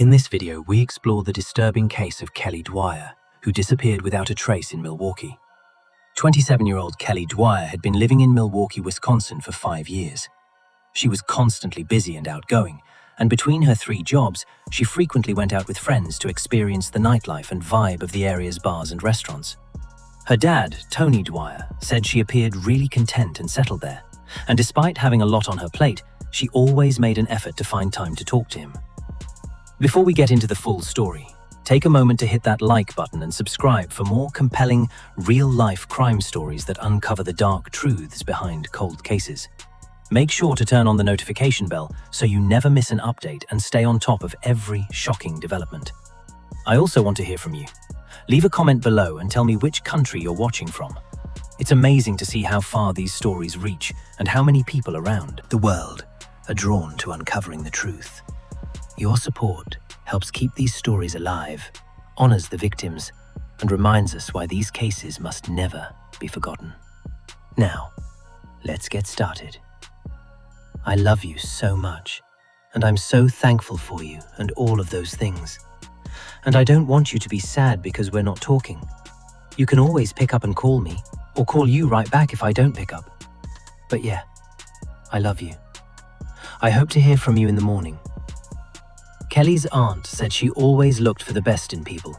In this video, we explore the disturbing case of Kelly Dwyer, who disappeared without a trace in Milwaukee. 27-year-old Kelly Dwyer had been living in Milwaukee, Wisconsin for 5 years. She was constantly busy and outgoing, and between her 3 jobs, she frequently went out with friends to experience the nightlife and vibe of the area's bars and restaurants. Her dad, Tony Dwyer, said she appeared really content and settled there, and despite having a lot on her plate, she always made an effort to find time to talk to him. Before we get into the full story, take a moment to hit that like button and subscribe for more compelling, real-life crime stories that uncover the dark truths behind cold cases. Make sure to turn on the notification bell so you never miss an update and stay on top of every shocking development. I also want to hear from you. Leave a comment below and tell me which country you're watching from. It's amazing to see how far these stories reach and how many people around the world are drawn to uncovering the truth. Your support helps keep these stories alive, honors the victims, and reminds us why these cases must never be forgotten. Now, let's get started. I love you so much, and I'm so thankful for you and all of those things. And I don't want you to be sad because we're not talking. You can always pick up and call me, or call you right back if I don't pick up. But yeah, I love you. I hope to hear from you in the morning. Kelly's aunt said she always looked for the best in people,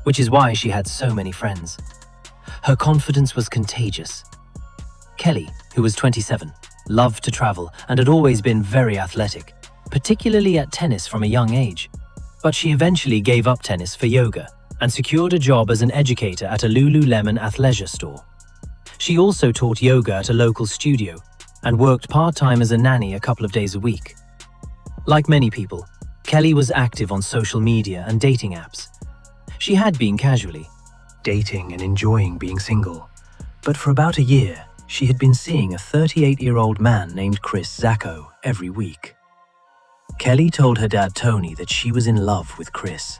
which is why she had so many friends. Her confidence was contagious. Kelly, who was 27, loved to travel and had always been very athletic, particularly at tennis from a young age. But she eventually gave up tennis for yoga and secured a job as an educator at a Lululemon athleisure store. She also taught yoga at a local studio and worked part-time as a nanny a couple of days a week. Like many people, Kelly was active on social media and dating apps. She had been casually dating and enjoying being single, but for about a year, she had been seeing a 38-year-old man named Chris Zacco every week. Kelly told her dad Tony that she was in love with Chris,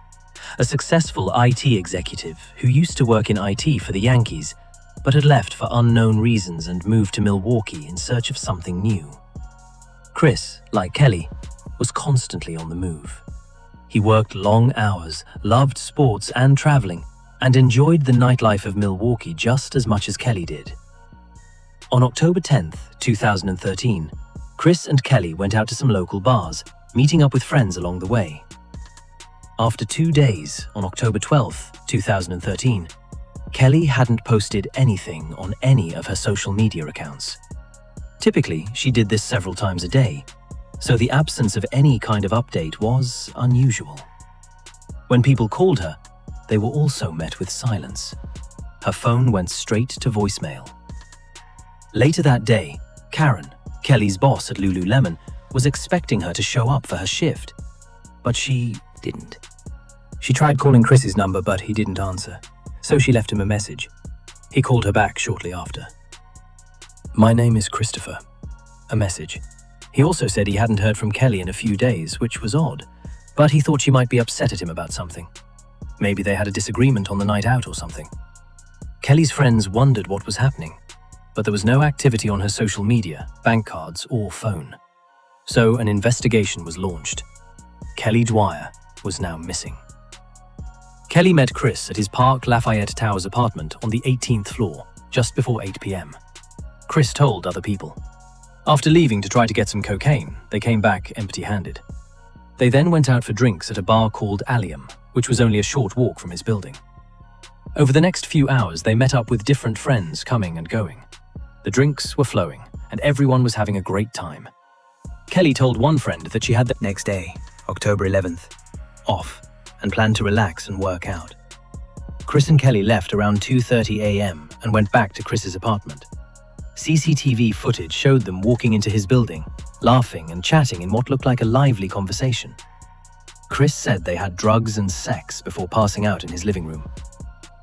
a successful IT executive who used to work in IT for the Yankees, but had left for unknown reasons and moved to Milwaukee in search of something new. Chris, like Kelly, was constantly on the move. He worked long hours, loved sports and traveling, and enjoyed the nightlife of Milwaukee just as much as Kelly did. On October 10th, 2013, Chris and Kelly went out to some local bars, meeting up with friends along the way. After 2 days, on October 12th, 2013, Kelly hadn't posted anything on any of her social media accounts. Typically, she did this several times a day, so the absence of any kind of update was unusual. When people called her, they were also met with silence. Her phone went straight to voicemail. Later that day, Karen, Kelly's boss at Lululemon, was expecting her to show up for her shift, but she didn't. She tried calling Chris's number, but he didn't answer, so she left him a message. He called her back shortly after. "My name is Christopher." A message. He also said he hadn't heard from Kelly in a few days, which was odd, but he thought she might be upset at him about something. Maybe they had a disagreement on the night out or something. Kelly's friends wondered what was happening, but there was no activity on her social media, bank cards, or phone. So an investigation was launched. Kelly Dwyer was now missing. Kelly met Chris at his Park Lafayette Towers apartment on the 18th floor, just before 8 p.m. Chris told other people. After leaving to try to get some cocaine, they came back empty-handed. They then went out for drinks at a bar called Allium, which was only a short walk from his building. Over the next few hours, they met up with different friends coming and going. The drinks were flowing, and everyone was having a great time. Kelly told one friend that she had the next day, October 11th, off, and planned to relax and work out. Chris and Kelly left around 2:30 a.m. and went back to Chris's apartment. CCTV footage showed them walking into his building, laughing and chatting in what looked like a lively conversation. Chris said they had drugs and sex before passing out in his living room.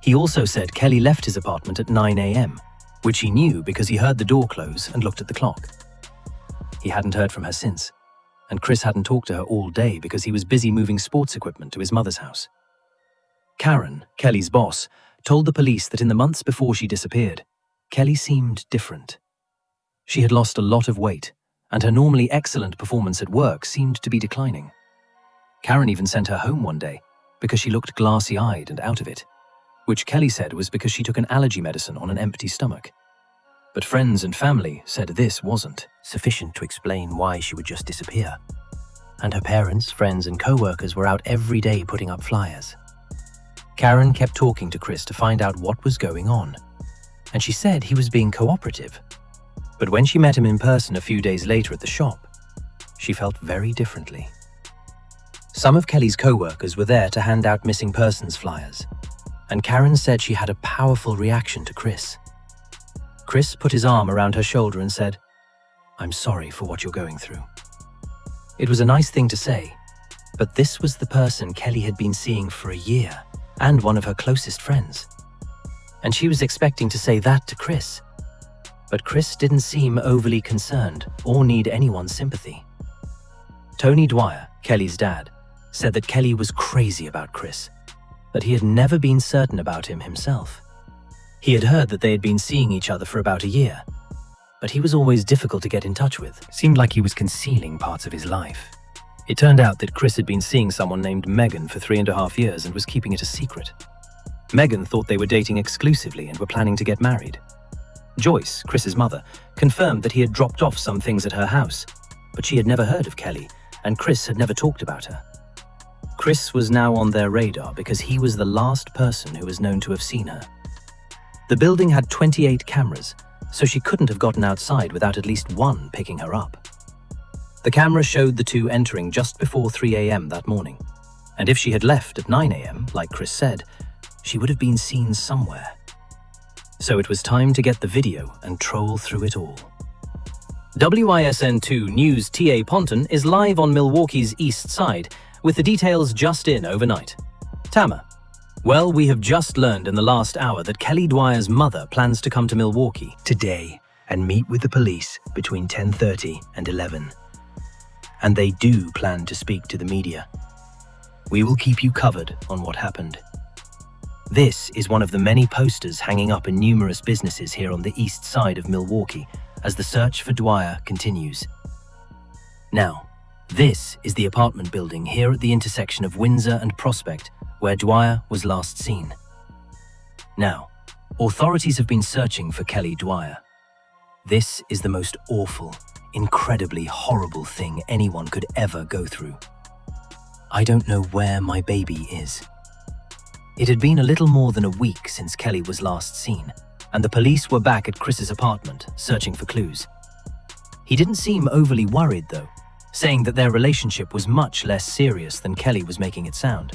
He also said Kelly left his apartment at 9 a.m., which he knew because he heard the door close and looked at the clock. He hadn't heard from her since, and Chris hadn't talked to her all day because he was busy moving sports equipment to his mother's house. Karen, Kelly's boss, told the police that in the months before she disappeared, Kelly seemed different. She had lost a lot of weight, and her normally excellent performance at work seemed to be declining. Karen even sent her home one day because she looked glassy-eyed and out of it, which Kelly said was because she took an allergy medicine on an empty stomach. But friends and family said this wasn't sufficient to explain why she would just disappear. And her parents, friends, and co-workers were out every day putting up flyers. Karen kept talking to Chris to find out what was going on, and she said he was being cooperative. But when she met him in person a few days later at the shop, she felt very differently. Some of Kelly's co-workers were there to hand out missing persons flyers, and Karen said she had a powerful reaction to Chris. Chris put his arm around her shoulder and said, "I'm sorry for what you're going through." It was a nice thing to say, but this was the person Kelly had been seeing for a year and one of her closest friends. And she was expecting to say that to Chris. But Chris didn't seem overly concerned or need anyone's sympathy. Tony Dwyer, Kelly's dad, said that Kelly was crazy about Chris, that he had never been certain about him himself. He had heard that they had been seeing each other for about a year, but he was always difficult to get in touch with. Seemed like he was concealing parts of his life. It turned out that Chris had been seeing someone named Megan for 3.5 years and was keeping it a secret. Megan thought they were dating exclusively and were planning to get married. Joyce, Chris's mother, confirmed that he had dropped off some things at her house, but she had never heard of Kelly, and Chris had never talked about her. Chris was now on their radar because he was the last person who was known to have seen her. The building had 28 cameras, so she couldn't have gotten outside without at least one picking her up. The camera showed the two entering just before 3 a.m. that morning, and if she had left at 9 a.m., like Chris said, she would have been seen somewhere. So it was time to get the video and troll through it all. WISN2 News TA Ponton is live on Milwaukee's east side, with the details just in overnight. Tama. Well, we have just learned in the last hour that Kelly Dwyer's mother plans to come to Milwaukee today and meet with the police between 10:30 and 11. And they do plan to speak to the media. We will keep you covered on what happened. This is one of the many posters hanging up in numerous businesses here on the east side of Milwaukee as the search for Dwyer continues. Now, this is the apartment building here at the intersection of Windsor and Prospect, where Dwyer was last seen. Now, authorities have been searching for Kelly Dwyer. This is the most awful, incredibly horrible thing anyone could ever go through. I don't know where my baby is. It had been a little more than a week since Kelly was last seen, and the police were back at Chris's apartment, searching for clues. He didn't seem overly worried, though, saying that their relationship was much less serious than Kelly was making it sound.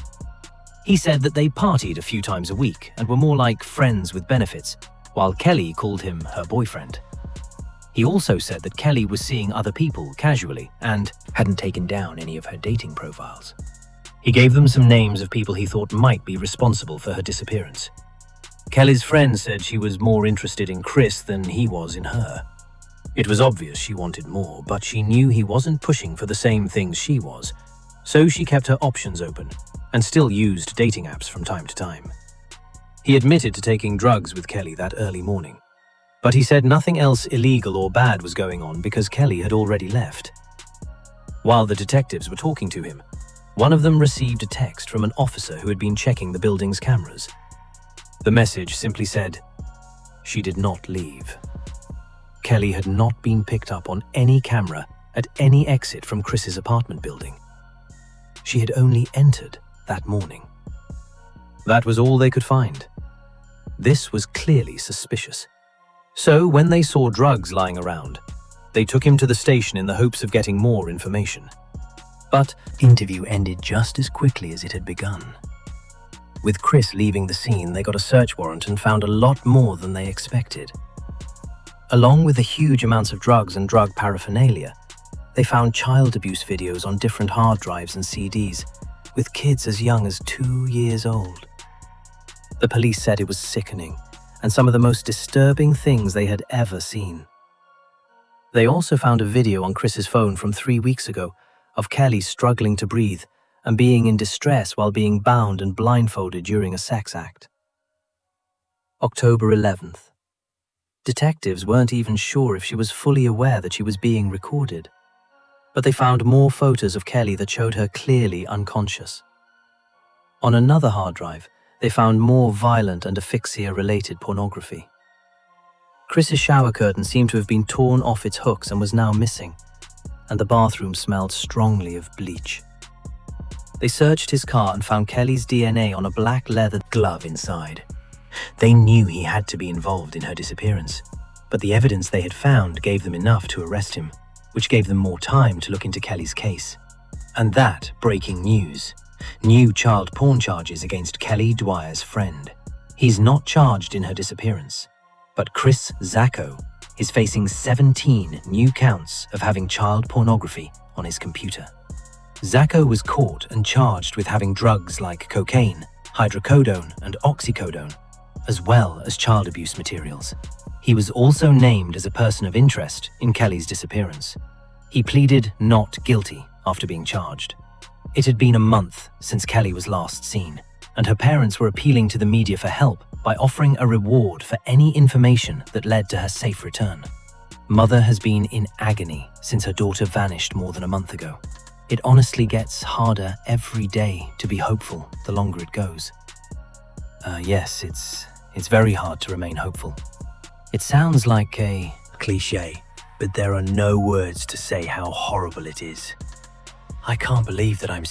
He said that they partied a few times a week and were more like friends with benefits, while Kelly called him her boyfriend. He also said that Kelly was seeing other people casually and hadn't taken down any of her dating profiles. He gave them some names of people he thought might be responsible for her disappearance. Kelly's friend said she was more interested in Chris than he was in her. It was obvious she wanted more, but she knew he wasn't pushing for the same things she was, so she kept her options open and still used dating apps from time to time. He admitted to taking drugs with Kelly that early morning, but he said nothing else illegal or bad was going on because Kelly had already left. While the detectives were talking to him, one of them received a text from an officer who had been checking the building's cameras. The message simply said, "She did not leave." Kelly had not been picked up on any camera at any exit from Chris's apartment building. She had only entered that morning. That was all they could find. This was clearly suspicious. So when they saw drugs lying around, they took him to the station in the hopes of getting more information. But the interview ended just as quickly as it had begun. With Chris leaving the scene, they got a search warrant and found a lot more than they expected. Along with the huge amounts of drugs and drug paraphernalia, they found child abuse videos on different hard drives and CDs, with kids as young as 2 years old. The police said it was sickening, and some of the most disturbing things they had ever seen. They also found a video on Chris's phone from 3 weeks ago of Kelly struggling to breathe and being in distress while being bound and blindfolded during a sex act. October 11th. Detectives weren't even sure if she was fully aware that she was being recorded. But they found more photos of Kelly that showed her clearly unconscious. On another hard drive, they found more violent and asphyxia-related pornography. Chris's shower curtain seemed to have been torn off its hooks and was now missing, and the bathroom smelled strongly of bleach. They searched his car and found Kelly's DNA on a black leather glove inside. They knew he had to be involved in her disappearance, but the evidence they had found gave them enough to arrest him, which gave them more time to look into Kelly's case. And that breaking news: new child porn charges against Kelly Dwyer's friend. He's not charged in her disappearance, but Chris Zacco is facing 17 new counts of having child pornography on his computer. Zacco was caught and charged with having drugs like cocaine, hydrocodone, and oxycodone, as well as child abuse materials. He was also named as a person of interest in Kelly's disappearance. He pleaded not guilty after being charged. It had been a month since Kelly was last seen, and her parents were appealing to the media for help by offering a reward for any information that led to her safe return. Mother has been in agony since her daughter vanished more than a month ago. It honestly gets harder every day to be hopeful the longer it goes. Yes, it's very hard to remain hopeful. It sounds like a cliché, but there are no words to say how horrible it is. I can't believe that I've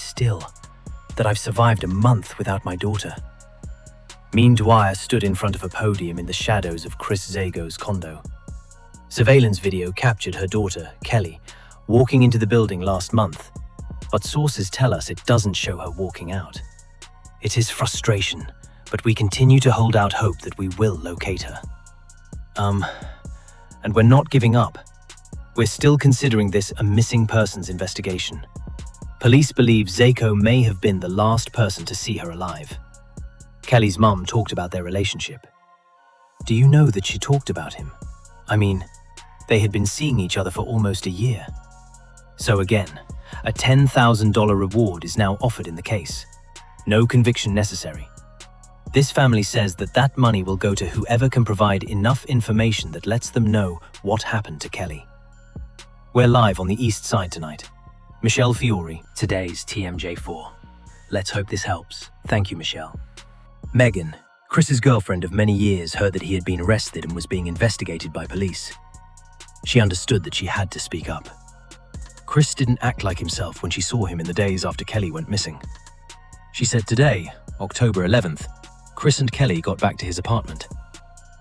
survived a month without my daughter. Mean Dwyer stood in front of a podium in the shadows of Chris Zacco's condo. Surveillance video captured her daughter, Kelly, walking into the building last month, but sources tell us it doesn't show her walking out. It is frustration, but we continue to hold out hope that we will locate her. And we're not giving up. We're still considering this a missing persons investigation. Police believe Zacco may have been the last person to see her alive. Kelly's mum talked about their relationship. Do you know that she talked about him? I mean, they had been seeing each other for almost a year. So again, a $10,000 reward is now offered in the case. No conviction necessary. This family says that money will go to whoever can provide enough information that lets them know what happened to Kelly. We're live on the East Side tonight. Michelle Fiore, today's TMJ4. Let's hope this helps. Thank you, Michelle. Megan, Chris's girlfriend of many years, heard that he had been arrested and was being investigated by police. She understood that she had to speak up. Chris didn't act like himself when she saw him in the days after Kelly went missing. She said today, October 11th, Chris and Kelly got back to his apartment.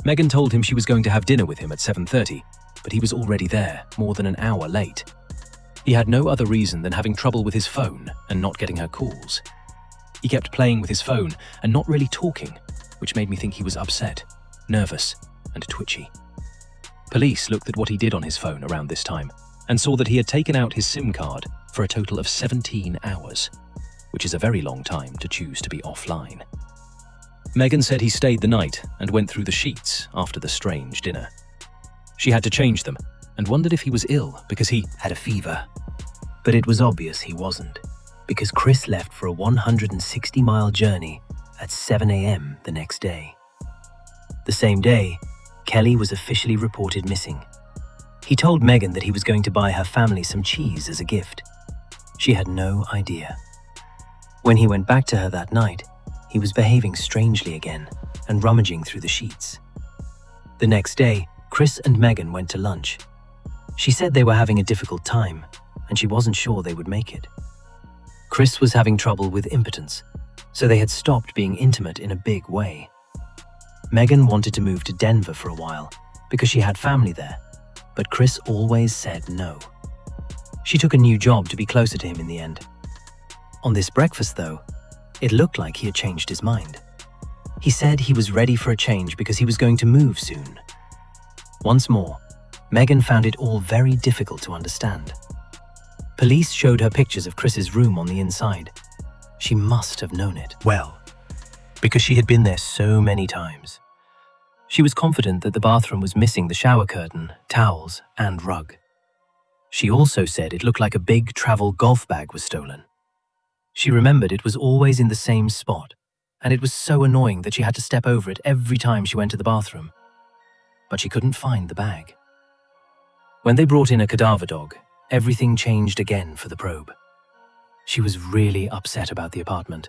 Megan told him she was going to have dinner with him at 7:30, but he was already there, more than an hour late. He had no other reason than having trouble with his phone and not getting her calls. He kept playing with his phone and not really talking, which made me think he was upset, nervous, and twitchy. Police looked at what he did on his phone around this time and saw that he had taken out his SIM card for a total of 17 hours, which is a very long time to choose to be offline. Megan said he stayed the night and went through the sheets after the strange dinner. She had to change them and wondered if he was ill because he had a fever. But it was obvious he wasn't, because Chris left for a 160-mile journey at 7 a.m. the next day. The same day, Kelly was officially reported missing. He told Megan that he was going to buy her family some cheese as a gift. She had no idea. When he went back to her that night, he was behaving strangely again and rummaging through the sheets. The next day, Chris and Megan went to lunch. She said they were having a difficult time, and she wasn't sure they would make it. Chris was having trouble with impotence, so they had stopped being intimate in a big way. Megan wanted to move to Denver for a while because she had family there, but Chris always said no. She took a new job to be closer to him in the end. On this breakfast, though, it looked like he had changed his mind. He said he was ready for a change because he was going to move soon. Once more, Megan found it all very difficult to understand. Police showed her pictures of Chris's room on the inside. She must have known it well, because she had been there so many times. She was confident that the bathroom was missing the shower curtain, towels, and rug. She also said it looked like a big travel golf bag was stolen. She remembered it was always in the same spot, and it was so annoying that she had to step over it every time she went to the bathroom. But she couldn't find the bag. When they brought in a cadaver dog, everything changed again for the probe. She was really upset about the apartment.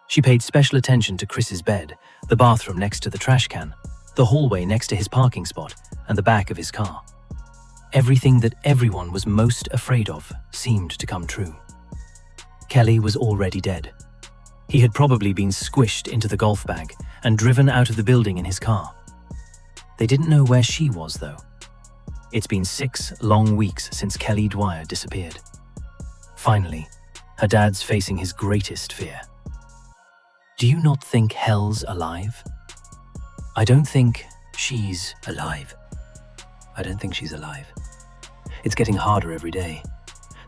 She paid special attention to Chris's bed, the bathroom next to the trash can, the hallway next to his parking spot, and the back of his car. Everything that everyone was most afraid of seemed to come true. Kelly was already dead. He had probably been squished into the golf bag and driven out of the building in his car. They didn't know where she was, though. It's been 6 long weeks since Kelly Dwyer disappeared. Finally, her dad's facing his greatest fear. Do you not think Hell's alive? I don't think she's alive. I don't think she's alive. It's getting harder every day.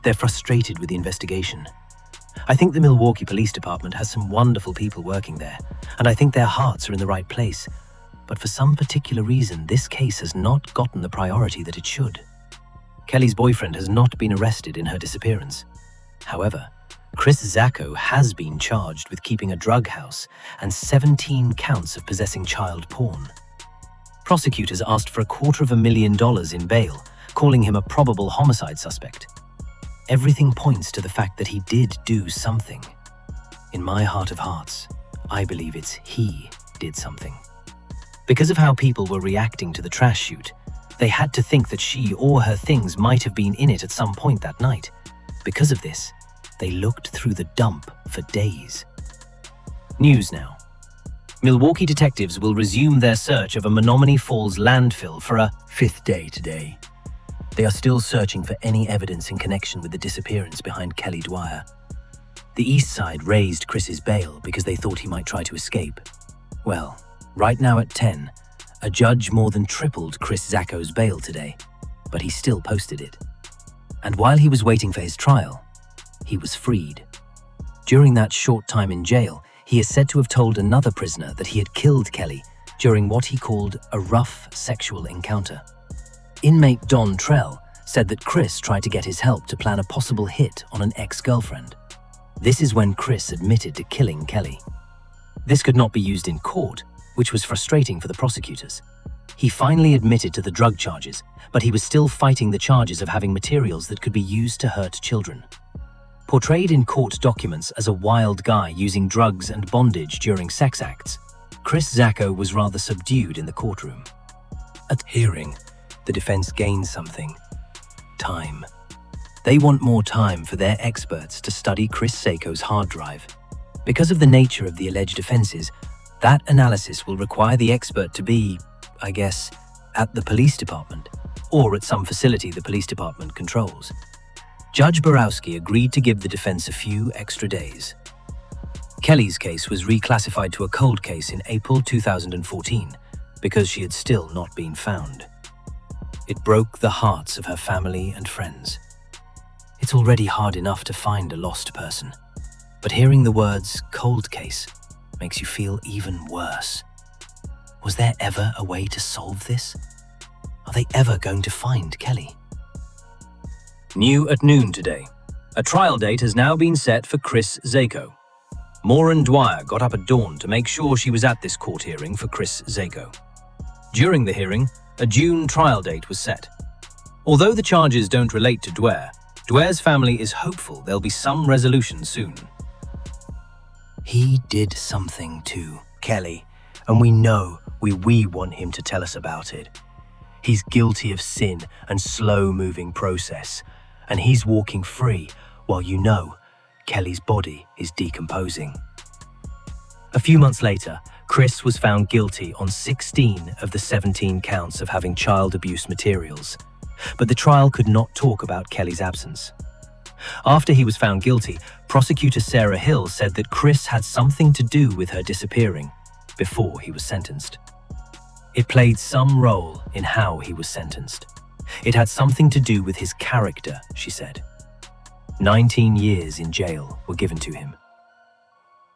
They're frustrated with the investigation. I think the Milwaukee Police Department has some wonderful people working there, and I think their hearts are in the right place. But for some particular reason, this case has not gotten the priority that it should. Kelly's boyfriend has not been arrested in her disappearance. However, Chris Zacco has been charged with keeping a drug house and 17 counts of possessing child porn. Prosecutors asked for $250,000 in bail, calling him a probable homicide suspect. Everything points to the fact that he did do something. In my heart of hearts, I believe it's he did something. Because of how people were reacting to the trash chute, they had to think that she or her things might have been in it at some point that night. Because of this, they looked through the dump for days. News now. Milwaukee detectives will resume their search of a Menominee Falls landfill for a 5th day today. They are still searching for any evidence in connection with the disappearance behind Kelly Dwyer. The East Side raised Chris's bail because they thought he might try to escape. Well, right now at 10, a judge more than tripled Chris Zacco's bail today, but he still posted it. And while he was waiting for his trial, he was freed. During that short time in jail, he is said to have told another prisoner that he had killed Kelly during what he called a rough sexual encounter. Inmate Don Trell said that Chris tried to get his help to plan a possible hit on an ex-girlfriend. This is when Chris admitted to killing Kelly. This could not be used in court, which was frustrating for the prosecutors. He finally admitted to the drug charges, but he was still fighting the charges of having materials that could be used to hurt children. Portrayed in court documents as a wild guy using drugs and bondage during sex acts, Chris Zacco was rather subdued in the courtroom. At hearing, the defense gained something: time. They want more time for their experts to study Chris Zacco's hard drive. Because of the nature of the alleged offenses, that analysis will require the expert to be, I guess, at the police department, or at some facility the police department controls. Judge Borowski agreed to give the defense a few extra days. Kelly's case was reclassified to a cold case in April 2014 because she had still not been found. It broke the hearts of her family and friends. It's already hard enough to find a lost person, but hearing the words "cold case" makes you feel even worse. Was there ever a way to solve this? Are they ever going to find Kelly? New at noon today. A trial date has now been set for Chris Zacco. Maureen Dwyer got up at dawn to make sure she was at this court hearing for Chris Zacco. During the hearing, a June trial date was set. Although the charges don't relate to Dwyer, Dwyer's family is hopeful there'll be some resolution soon. He did something to Kelly, and we know we want him to tell us about it. He's guilty of sin and slow-moving process, and he's walking free while you know Kelly's body is decomposing. A few months later, Chris was found guilty on 16 of the 17 counts of having child abuse materials, but the trial could not talk about Kelly's absence. After he was found guilty, prosecutor Sarah Hill said that Chris had something to do with her disappearing before he was sentenced. It played some role in how he was sentenced. It had something to do with his character, she said. 19 years in jail were given to him.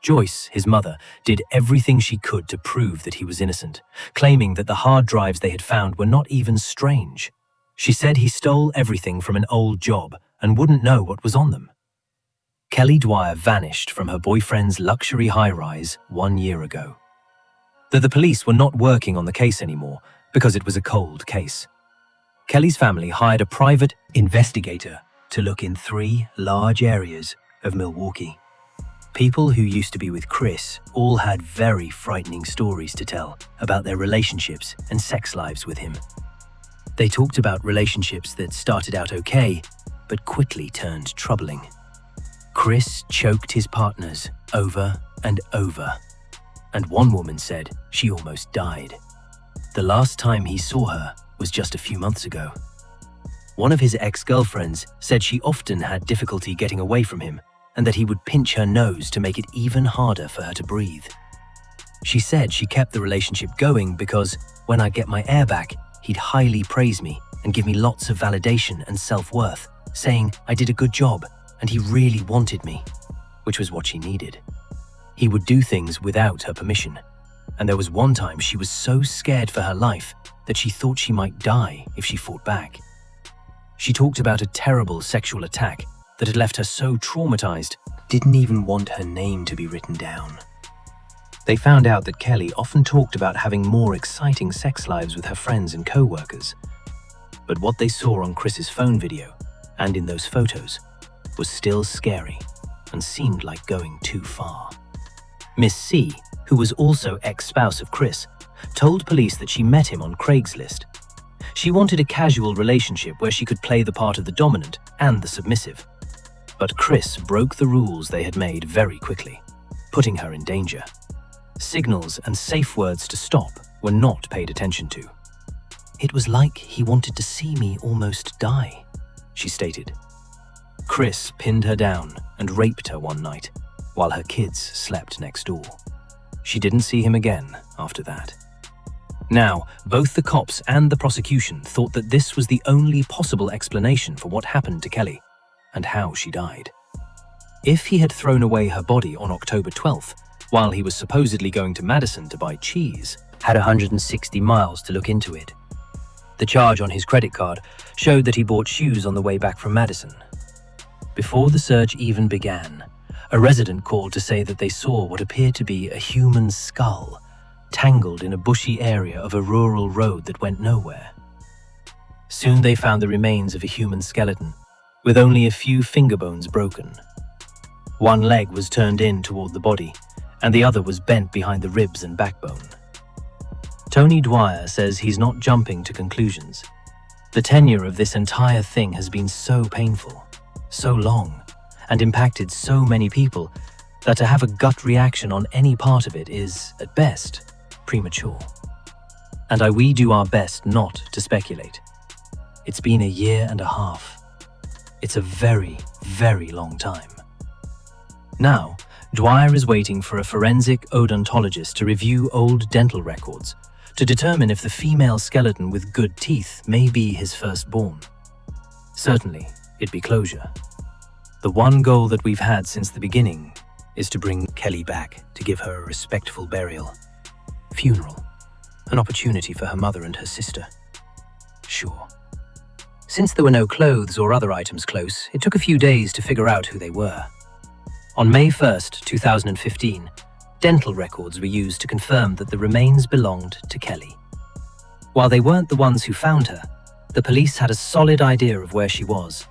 Joyce, his mother, did everything she could to prove that he was innocent, claiming that the hard drives they had found were not even strange. She said he stole everything from an old job and wouldn't know what was on them. Kelly Dwyer vanished from her boyfriend's luxury high-rise 1 year ago. That the police were not working on the case anymore because it was a cold case. Kelly's family hired a private investigator to look in 3 large areas of Milwaukee. People who used to be with Chris all had very frightening stories to tell about their relationships and sex lives with him. They talked about relationships that started out okay, but quickly turned troubling. Chris choked his partners over and over, and one woman said she almost died. The last time he saw her was just a few months ago. One of his ex-girlfriends said she often had difficulty getting away from him, and that he would pinch her nose to make it even harder for her to breathe. She said she kept the relationship going because when I get my air back, he'd highly praise me and give me lots of validation and self-worth, saying I did a good job and he really wanted me, which was what she needed. He would do things without her permission, and there was one time she was so scared for her life that she thought she might die if she fought back. She talked about a terrible sexual attack that had left her so traumatized, didn't even want her name to be written down. They found out that Kelly often talked about having more exciting sex lives with her friends and co-workers. But what they saw on Chris's phone video, and in those photos, was still scary and seemed like going too far. Miss C, who was also ex-spouse of Chris, told police that she met him on Craigslist. She wanted a casual relationship where she could play the part of the dominant and the submissive. But Chris broke the rules they had made very quickly, putting her in danger. Signals and safe words to stop were not paid attention to. "It was like he wanted to see me almost die," she stated. Chris pinned her down and raped her one night, while her kids slept next door. She didn't see him again after that. Now, both the cops and the prosecution thought that this was the only possible explanation for what happened to Kelly and how she died. If he had thrown away her body on October 12th, while he was supposedly going to Madison to buy cheese, had 160 miles to look into it. The charge on his credit card showed that he bought shoes on the way back from Madison. Before the search even began, a resident called to say that they saw what appeared to be a human skull tangled in a bushy area of a rural road that went nowhere. Soon they found the remains of a human skeleton, with only a few finger bones broken. One leg was turned in toward the body, and the other was bent behind the ribs and backbone. Tony Dwyer says he's not jumping to conclusions. The tenure of this entire thing has been so painful, so long, and impacted so many people that to have a gut reaction on any part of it is, at best, premature. And we do our best not to speculate. It's been a year and a half. It's a very, very long time. Now, Dwyer is waiting for a forensic odontologist to review old dental records to determine if the female skeleton with good teeth may be his firstborn. Certainly, it'd be closure. The one goal that we've had since the beginning is to bring Kelly back to give her a respectful burial. Funeral. An opportunity for her mother and her sister. Sure. Since there were no clothes or other items close, it took a few days to figure out who they were. On May 1st, 2015, dental records were used to confirm that the remains belonged to Kelly. While they weren't the ones who found her, the police had a solid idea of where she was,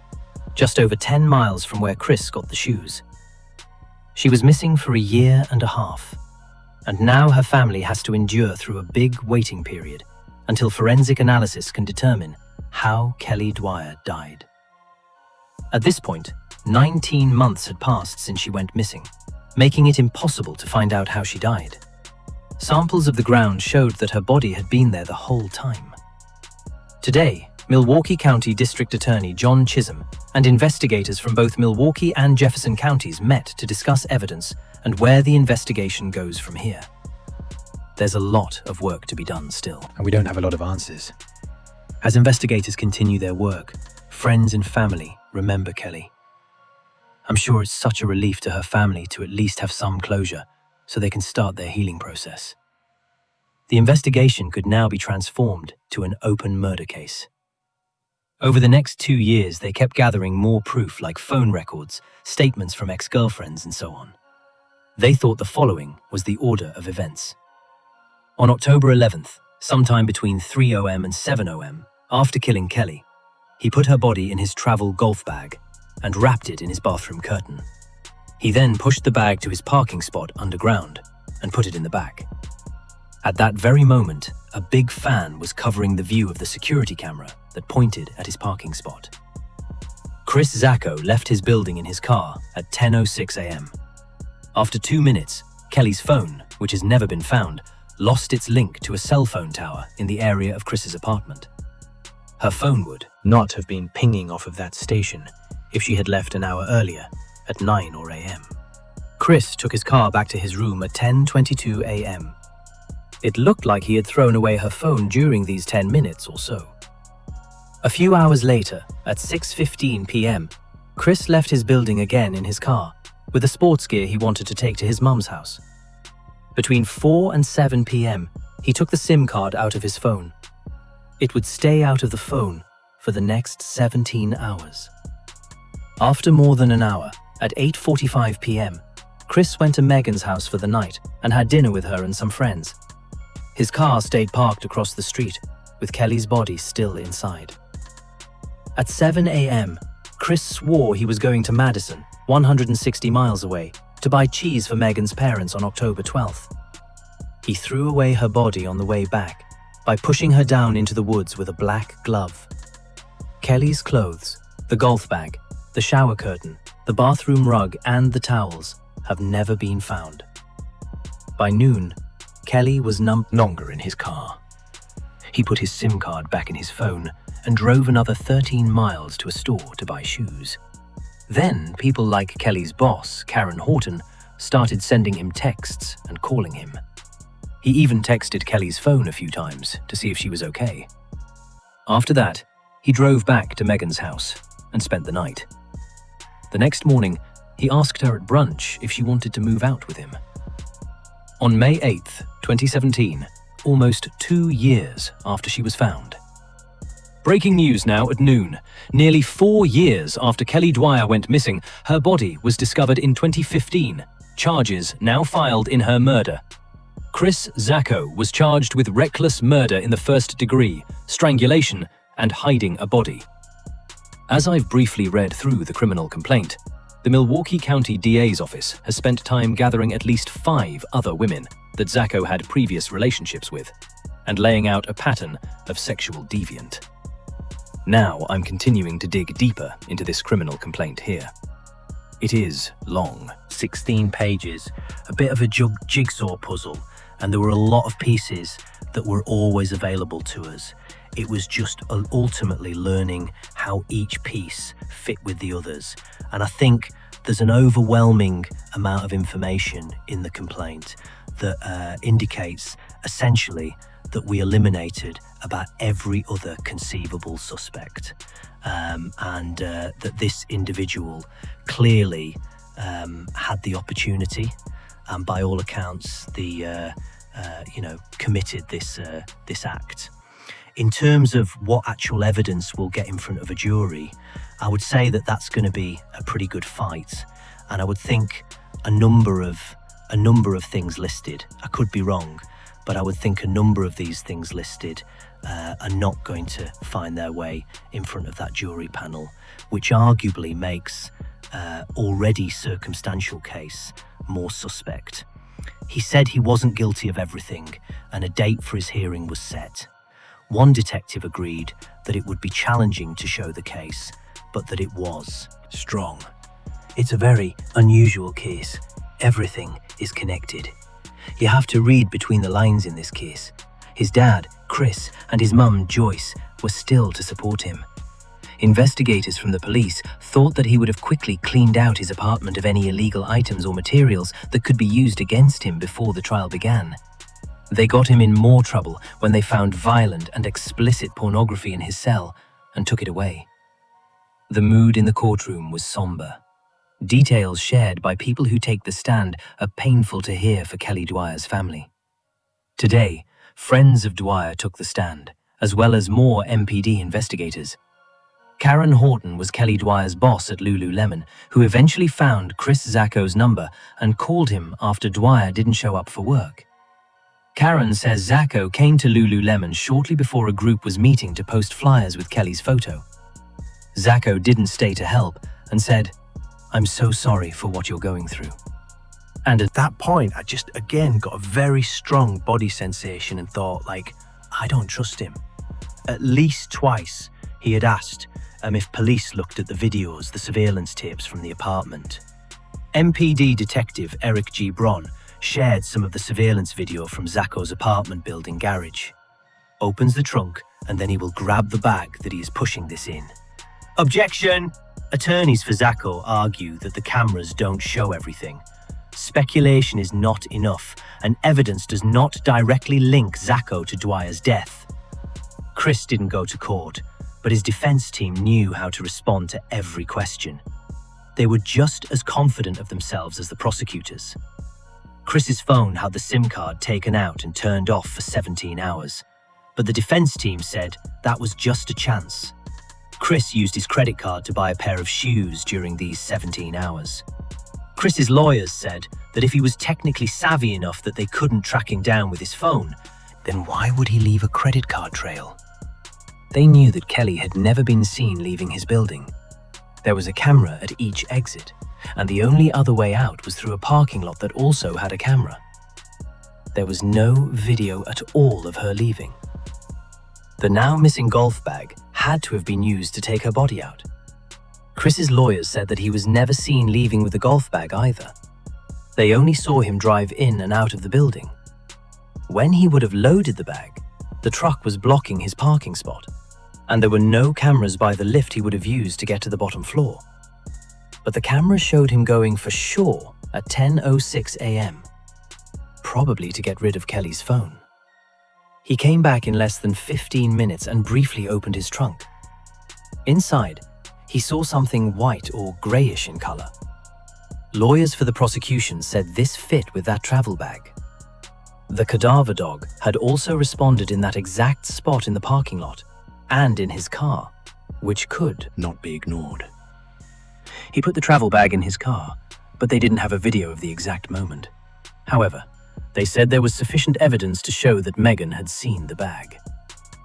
just over 10 miles from where Chris got the shoes. She was missing for a year and a half, and now her family has to endure through a big waiting period until forensic analysis can determine how Kelly Dwyer died. At this point, 19 months had passed since she went missing, making it impossible to find out how she died. Samples of the ground showed that her body had been there the whole time. Today, Milwaukee County District Attorney John Chisholm and investigators from both Milwaukee and Jefferson counties met to discuss evidence and where the investigation goes from here. There's a lot of work to be done still, and we don't have a lot of answers. As investigators continue their work, friends and family remember Kelly. I'm sure it's such a relief to her family to at least have some closure so they can start their healing process. The investigation could now be transformed to an open murder case. Over the next 2 years, they kept gathering more proof like phone records, statements from ex-girlfriends, and so on. They thought the following was the order of events. On October 11th, sometime between 3 a.m. and 7 a.m., After killing Kelly, he put her body in his travel golf bag and wrapped it in his bathroom curtain. He then pushed the bag to his parking spot underground and put it in the back. At that very moment, a big fan was covering the view of the security camera that pointed at his parking spot. Chris Zacco left his building in his car at 10:06 a.m. After 2 minutes, Kelly's phone, which has never been found, lost its link to a cell phone tower in the area of Chris's apartment. Her phone would not have been pinging off of that station if she had left an hour earlier at 9 a.m. Chris took his car back to his room at 10:22 a.m. It looked like he had thrown away her phone during these 10 minutes or so. A few hours later, at 6:15 p.m., Chris left his building again in his car with the sports gear he wanted to take to his mum's house. Between 4 and 7 p.m., he took the SIM card out of his phone. It would stay out of the phone for the next 17 hours. After more than an hour, at 8:45 p.m., Chris went to Megan's house for the night and had dinner with her and some friends. His car stayed parked across the street, with Kelly's body still inside. At 7 a.m., Chris swore he was going to Madison, 160 miles away, to buy cheese for Megan's parents on October 12th. He threw away her body on the way back by pushing her down into the woods with a black glove. Kelly's clothes, the golf bag, the shower curtain, the bathroom rug, and the towels have never been found. By noon, Kelly was no longer in his car. He put his SIM card back in his phone and drove another 13 miles to a store to buy shoes. Then people like Kelly's boss, Karen Horton, started sending him texts and calling him. He even texted Kelly's phone a few times to see if she was okay. After that, he drove back to Megan's house and spent the night. The next morning, he asked her at brunch if she wanted to move out with him. On May 8th, 2017, almost 2 years after she was found. Breaking news now at noon. Nearly 4 years after Kelly Dwyer went missing, her body was discovered in 2015. Charges now filed in her murder. Chris Zacco was charged with reckless murder in the first degree, strangulation, and hiding a body. As I've briefly read through the criminal complaint, the Milwaukee County DA's office has spent time gathering at least 5 other women that Zacco had previous relationships with, and laying out a pattern of sexual deviant. Now I'm continuing to dig deeper into this criminal complaint here. It is long, 16 pages, a bit of a jigsaw puzzle, and there were a lot of pieces that were always available to us. It was just ultimately learning how each piece fit with the others. And I think there's an overwhelming amount of information in the complaint that indicates essentially that we eliminated about every other conceivable suspect, and that this individual clearly had the opportunity, and by all accounts, committed this act. In terms of what actual evidence we'll get in front of a jury, I would say that that's going to be a pretty good fight, and I would think a number of things listed. I could be wrong, but I would think a number of these things listed are not going to find their way in front of that jury panel, which arguably makes already circumstantial case more suspect. He said he wasn't guilty of everything, and a date for his hearing was set. One detective agreed that it would be challenging to show the case, but that it was strong. It's a very unusual case. Everything is connected. You have to read between the lines in this case. His dad, Chris, and his mum, Joyce, were still to support him. Investigators from the police thought that he would have quickly cleaned out his apartment of any illegal items or materials that could be used against him before the trial began. They got him in more trouble when they found violent and explicit pornography in his cell and took it away. The mood in the courtroom was somber. Details shared by people who take the stand are painful to hear for Kelly Dwyer's family. Today, friends of Dwyer took the stand, as well as more MPD investigators. Karen Horton was Kelly Dwyer's boss at Lululemon, who eventually found Chris Zacco's number and called him after Dwyer didn't show up for work. Karen says Zacco came to Lululemon shortly before a group was meeting to post flyers with Kelly's photo. Zacco didn't stay to help and said, "I'm so sorry for what you're going through." And at that point, I just again got a very strong body sensation and thought, I don't trust him. At least twice, he had asked if police looked at the videos, the surveillance tapes from the apartment. MPD detective Eric G. Bron shared some of the surveillance video from Zacco's apartment building garage. Opens the trunk, and then he will grab the bag that he is pushing this in. Objection! Attorneys for Zacco argue that the cameras don't show everything. Speculation is not enough, and evidence does not directly link Zacco to Dwyer's death. Chris didn't go to court, but his defense team knew how to respond to every question. They were just as confident of themselves as the prosecutors. Chris's phone had the SIM card taken out and turned off for 17 hours, but the defense team said that was just a chance. Chris used his credit card to buy a pair of shoes during these 17 hours. Chris's lawyers said that if he was technically savvy enough that they couldn't track him down with his phone, then why would he leave a credit card trail? They knew that Kelly had never been seen leaving his building. There was a camera at each exit, and the only other way out was through a parking lot that also had a camera. There was no video at all of her leaving. The now missing golf bag had to have been used to take her body out. Chris's lawyers said that he was never seen leaving with the golf bag either. They only saw him drive in and out of the building. When he would have loaded the bag, the truck was blocking his parking spot, and there were no cameras by the lift he would have used to get to the bottom floor. But the cameras showed him going for sure at 10:06 a.m., probably to get rid of Kelly's phone. He came back in less than 15 minutes and briefly opened his trunk. Inside, he saw something white or grayish in color. Lawyers for the prosecution said this fit with that travel bag. The cadaver dog had also responded in that exact spot in the parking lot and in his car, which could not be ignored. He put the travel bag in his car, but they didn't have a video of the exact moment. However, they said there was sufficient evidence to show that Megan had seen the bag.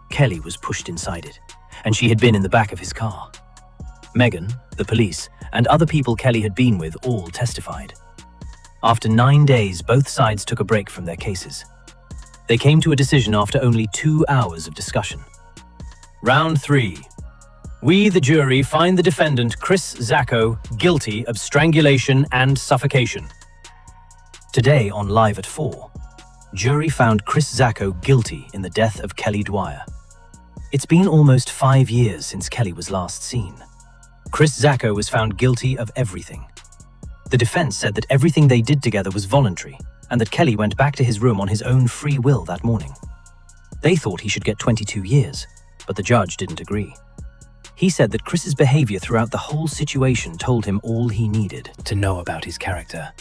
Kelly was pushed inside it, and she had been in the back of his car. Megan, the police, and other people Kelly had been with all testified. After 9 days, both sides took a break from their cases. They came to a decision after only 2 hours of discussion. Round 3. We, the jury, find the defendant, Chris Zacco, guilty of strangulation and suffocation. Today on Live at 4, jury found Chris Zacco guilty in the death of Kelly Dwyer. It's been almost 5 years since Kelly was last seen. Chris Zacco was found guilty of everything. The defense said that everything they did together was voluntary, and that Kelly went back to his room on his own free will that morning. They thought he should get 22 years, but the judge didn't agree. He said that Chris's behavior throughout the whole situation told him all he needed to know about his character,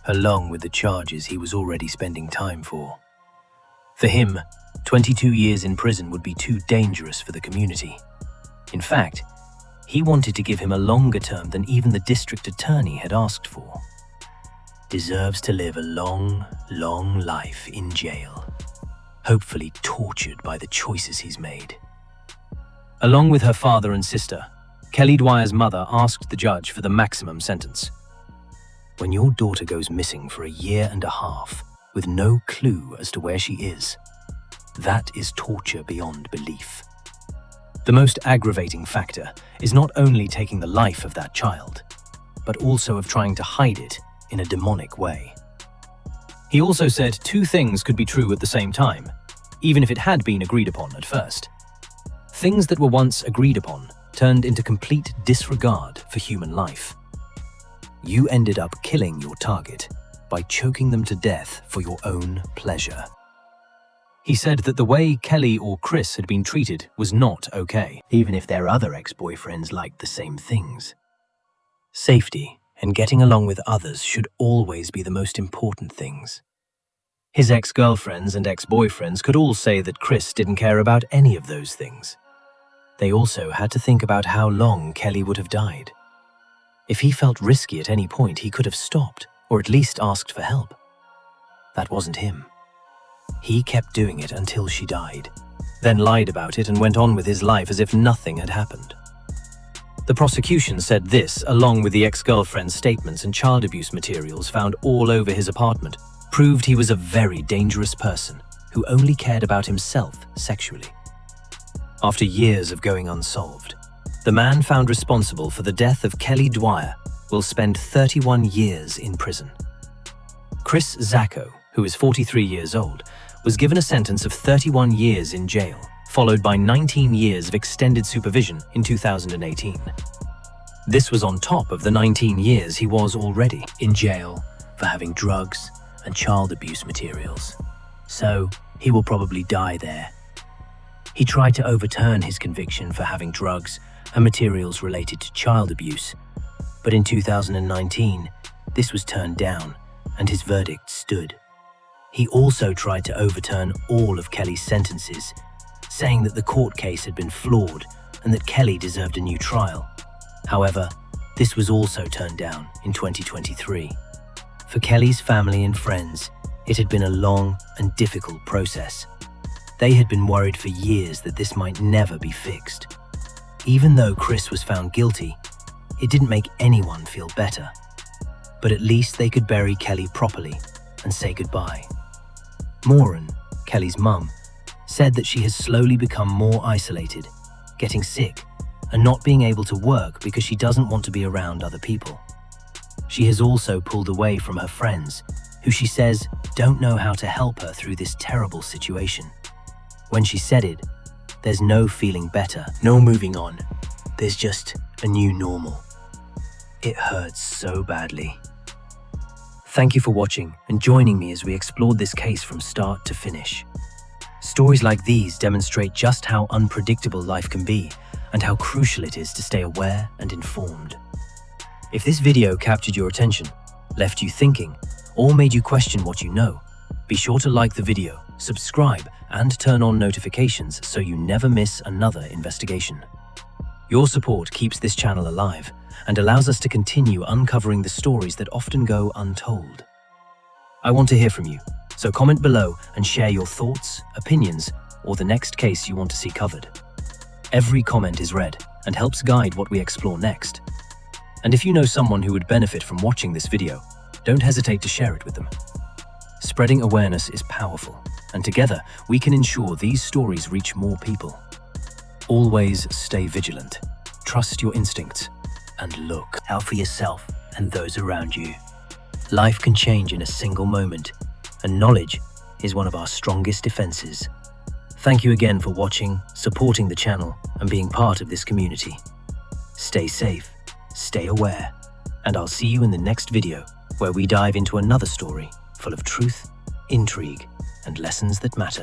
along with the charges he was already spending time for. For him, 22 years in prison would be too dangerous for the community. In fact, he wanted to give him a longer term than even the district attorney had asked for. Deserves to live a long, long life in jail, hopefully tortured by the choices he's made. Along with her father and sister, Kelly Dwyer's mother asked the judge for the maximum sentence. When your daughter goes missing for 1.5 years with no clue as to where she is, that is torture beyond belief. The most aggravating factor is not only taking the life of that child, but also of trying to hide it in a demonic way. He also said 2 things could be true at the same time, even if it had been agreed upon at first. Things that were once agreed upon turned into complete disregard for human life. You ended up killing your target by choking them to death for your own pleasure. He said that the way Kelly or Chris had been treated was not okay, even if their other ex-boyfriends liked the same things. Safety and getting along with others should always be the most important things. His ex-girlfriends and ex-boyfriends could all say that Chris didn't care about any of those things. They also had to think about how long Kelly would have died. If he felt risky at any point, he could have stopped, or at least asked for help. That wasn't him. He kept doing it until she died, then lied about it and went on with his life as if nothing had happened. The prosecution said this, along with the ex-girlfriend's statements and child abuse materials found all over his apartment, proved he was a very dangerous person who only cared about himself sexually. After years of going unsolved, the man found responsible for the death of Kelly Dwyer will spend 31 years in prison. Chris Zacco, who is 43 years old, was given a sentence of 31 years in jail, followed by 19 years of extended supervision in 2018. This was on top of the 19 years he was already in jail for having drugs and child abuse materials. So he will probably die there. He tried to overturn his conviction for having drugs and materials related to child abuse, but in 2019, this was turned down and his verdict stood. He also tried to overturn all of Kelly's sentences, saying that the court case had been flawed and that Kelly deserved a new trial. However, this was also turned down in 2023. For Kelly's family and friends, it had been a long and difficult process. They had been worried for years that this might never be fixed. Even though Chris was found guilty, it didn't make anyone feel better. But at least they could bury Kelly properly and say goodbye. Maureen, Kelly's mum, said that she has slowly become more isolated, getting sick, and not being able to work because she doesn't want to be around other people. She has also pulled away from her friends, who she says don't know how to help her through this terrible situation. When she said it, there's no feeling better, no moving on. There's just a new normal. It hurts so badly. Thank you for watching and joining me as we explored this case from start to finish. Stories like these demonstrate just how unpredictable life can be and how crucial it is to stay aware and informed. If this video captured your attention, left you thinking, or made you question what you know, be sure to like the video, subscribe, and turn on notifications so you never miss another investigation. Your support keeps this channel alive and allows us to continue uncovering the stories that often go untold. I want to hear from you, so comment below and share your thoughts, opinions, or the next case you want to see covered. Every comment is read and helps guide what we explore next. And if you know someone who would benefit from watching this video, don't hesitate to share it with them. Spreading awareness is powerful, and together we can ensure these stories reach more people. Always stay vigilant, trust your instincts, and look out for yourself and those around you. Life can change in a single moment, and knowledge is one of our strongest defenses. Thank you again for watching, supporting the channel, and being part of this community. Stay safe, stay aware, and I'll see you in the next video where we dive into another story full of truth, intrigue, and lessons that matter.